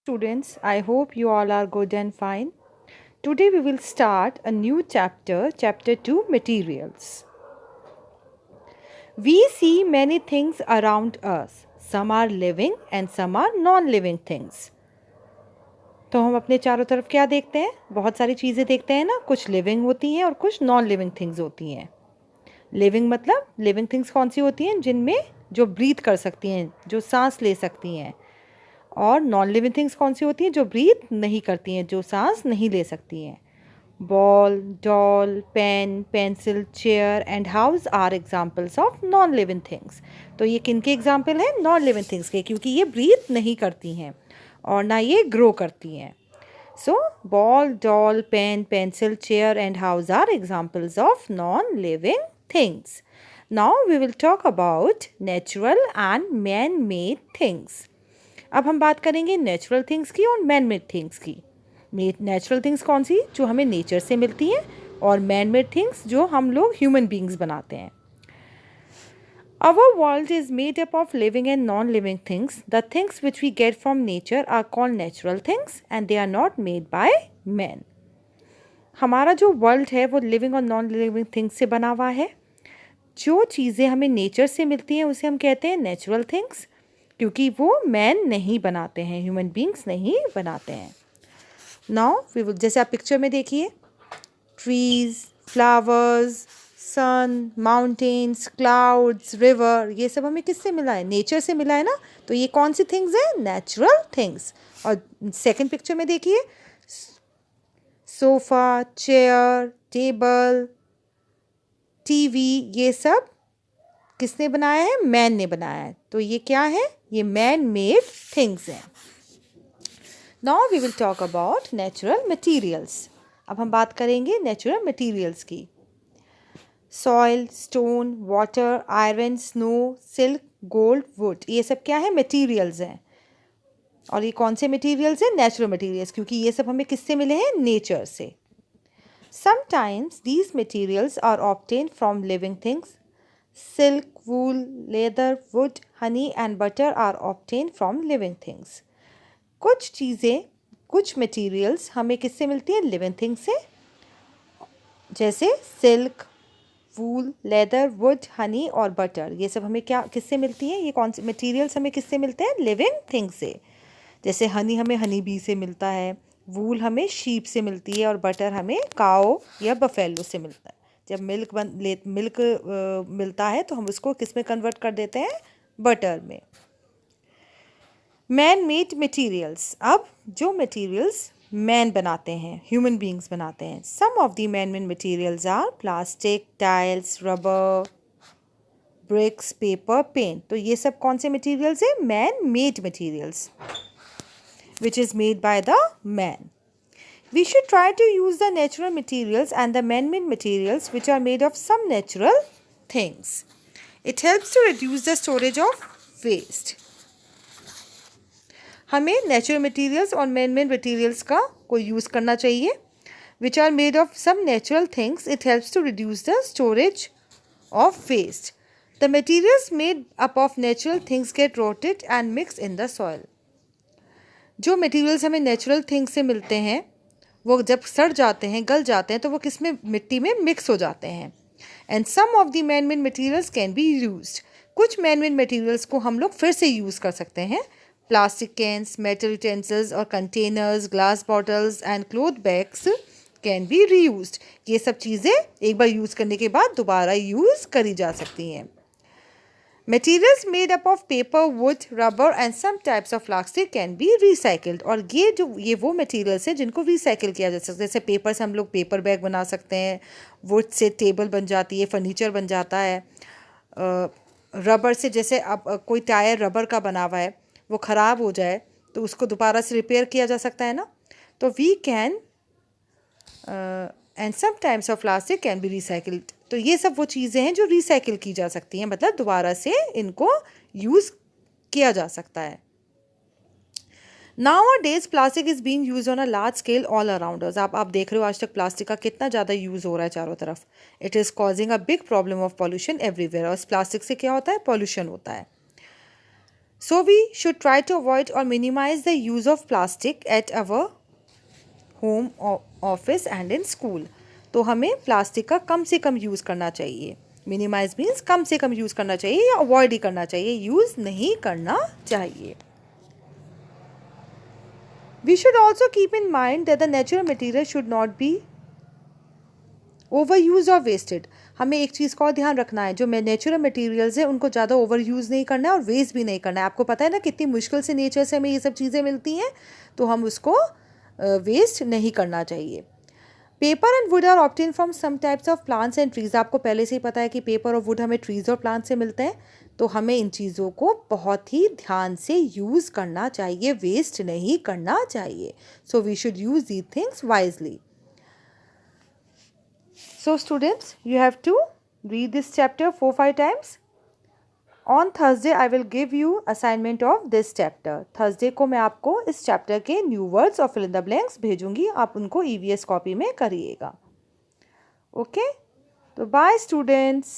Students, I hope you all are good and fine. Today we will start a new chapter, chapter 2 Materials. We see many things around us. Some are living and some are non-living things. तो हम अपने चारों तरफ क्या देखते हैं? बहुत सारी चीज़ें देखते हैं ना, कुछ लिविंग होती हैं और कुछ नॉन लिविंग थिंग्स होती हैं। लिविंग मतलब लिविंग थिंग्स कौन सी होती हैं? जिनमें जो ब्रीथ कर सकती हैं, जो सांस ले सकती हैं। और नॉन लिविंग थिंग्स कौन सी होती हैं? जो ब्रीथ नहीं करती हैं, जो सांस नहीं ले सकती हैं। Ball, doll, pen, pencil, chair and house are examples of non living things. तो ये किन के एग्जाम्पल हैं? नॉन लिविंग थिंग्स के, क्योंकि ये ब्रीथ नहीं करती हैं और ना ये ग्रो करती हैं। So ball, doll, pen, pencil, chair and house are examples of non living things. Now we will talk about natural and man-made things. अब हम बात करेंगे नेचुरल थिंग्स की और मैन मेड थिंग्स की। नेचुरल थिंग्स कौन सी? जो हमें नेचर से मिलती हैं, और मैन मेड थिंग्स जो हम लोग ह्यूमन बींग्स बनाते हैं। Our world is made up of living and non-living things. The things which we get from nature are called natural things and they are not made by men. हमारा जो world है वो living और non living things से बना हुआ है। जो चीज़ें हमें नेचर से मिलती हैं उसे हम कहते हैं नेचुरल थिंग्स, क्योंकि वो मैन नहीं बनाते हैं, ह्यूमन बींग्स नहीं बनाते हैं। नाउ वी विल, जैसे आप पिक्चर में देखिए, ट्रीज, फ्लावर्स, सन, माउंटेन्स, क्लाउड्स, रिवर, ये सब हमें किससे मिला है? नेचर से मिला है ना। तो ये कौन सी थिंग्स हैं? Natural things. और सेकंड पिक्चर में देखिए, सोफ़ा, चेयर, टेबल, टीवी, ये सब किसने बनाया है? मैन ने बनाया है। तो ये क्या है? ये मैन मेड थिंग्स हैं। Now we will talk about natural materials. अब हम बात करेंगे नेचुरल मटेरियल्स की। Soil, stone, water, iron, snow, silk, gold, wood, ये सब क्या है? मटेरियल्स हैं। और ये कौन से मटेरियल्स हैं? नेचुरल मटेरियल्स, क्योंकि ये सब हमें किससे मिले हैं? नेचर से। Sometimes these materials are obtained from living things. Silk, wool, leather, wood, honey and butter are obtained from living things. कुछ चीज़ें, कुछ मटेरियल्स हमें किससे मिलती हैं? लिविंग थिंग्स से। जैसे silk, wool, leather, would, Honey और बटर, ये सब हमें क्या किससे मिलती हैं? ये कौन से मटेरियल्स हमें किससे मिलते हैं? लिविंग थिंग्स से। जैसे हनी हमें हनी बी से मिलता है, वूल हमें शीप से मिलती है और बटर हमें काओ या बफेलो से मिलता है। जब मिल्क मिलता है तो हम उसको किस में कन्वर्ट कर देते हैं? बटर में। Man made materials. अब जो मटीरियल्स मैन बनाते हैं, ह्यूमन बींग्स बनाते हैं। Some of the man made materials are plastic, tiles, rubber, bricks, paper, paint. तो ये सब कौन से मटीरियल्स हैं? Man made materials, which is made by the man. We should try to use the natural materials and the man-made materials which are made of some natural things. It helps to reduce the storage of waste. हमें natural materials और man made materials का कोई use करना चाहिए। Which are made of some natural things, it helps to reduce the storage of waste. The materials made up of natural things get rotted and mix in the soil. जो materials हमें natural things से मिलते हैं वो जब सड़ जाते हैं, गल जाते हैं, तो वो किस में? मिट्टी में मिक्स हो जाते हैं। And some of the man made materials can be used. कुछ मैन मेड मटेरियल्स को हम लोग फिर से यूज़ कर सकते हैं। प्लास्टिक कैंस, मेटल यूटेंसिल्स और containers, glass bottles and cloth bags can be reused. ये सब चीज़ें एक बार यूज़ करने के बाद दोबारा यूज़ करी जा सकती हैं। Materials made up of paper, wood, rubber and some types of plastic can be recycled. और ये वो मटेरियल्स हैं जिनको रिसाइकिल किया जा सकता है। जैसे पेपर से हम लोग पेपर बैग बना सकते हैं, वुड से टेबल बन जाती है, फर्नीचर बन जाता है। रबर से, जैसे अब कोई टायर रबर का बना हुआ है, वो ख़राब हो जाए तो उसको दोबारा से रिपेयर किया जा सकता है ना। तो we can and some times of plastic can be recycled. तो ये सब वो चीज़ें हैं जो रिसाइकिल की जा सकती हैं, मतलब दोबारा से इनको यूज़ किया जा सकता है। Nowadays plastic is being use on a large scale all around us. आप देख रहे हो आज तक प्लास्टिक का कितना ज़्यादा यूज़ हो रहा है चारों तरफ। It is causing a big problem of pollution everywhere. और इस प्लास्टिक से क्या होता है? पॉल्यूशन होता है। So we should try to avoid or minimize the use of plastic at our home, office and in school. तो हमें प्लास्टिक का कम से कम यूज़ करना चाहिए. मिनिमाइज मीन्स कम से कम यूज़ करना चाहिए या अवॉइड ही करना चाहिए, यूज़ नहीं करना चाहिए. We should also keep in mind that the natural material should not be overused or wasted. हमें एक चीज़ का और ध्यान रखना है, जो नेचुरल मटेरियल्स है उनको ज़्यादा ओवर यूज़ नहीं करना है और वेस्ट भी नहीं करना है. आपको पता है ना कितनी मुश्किल से नेचर से हमें ये सब चीज़ें मिलती हैं, तो हम उसको वेस्ट नहीं करना चाहिए. Paper and wood are obtain from some types of plants and trees. आपको पहले से ही पता है कि पेपर और वुड हमें ट्रीज और प्लांट से मिलते हैं, तो हमें इन चीज़ों को बहुत ही ध्यान से यूज़ करना चाहिए, वेस्ट नहीं करना चाहिए. So we should use these things wisely. So students, you have to read this chapter 4-5 times. On Thursday, I will give you assignment of this chapter. Thursday को मैं आपको इस chapter के new words और fill in the blanks भेजूँगी. आप उनको EVS copy में करिएगा. Okay? तो bye students.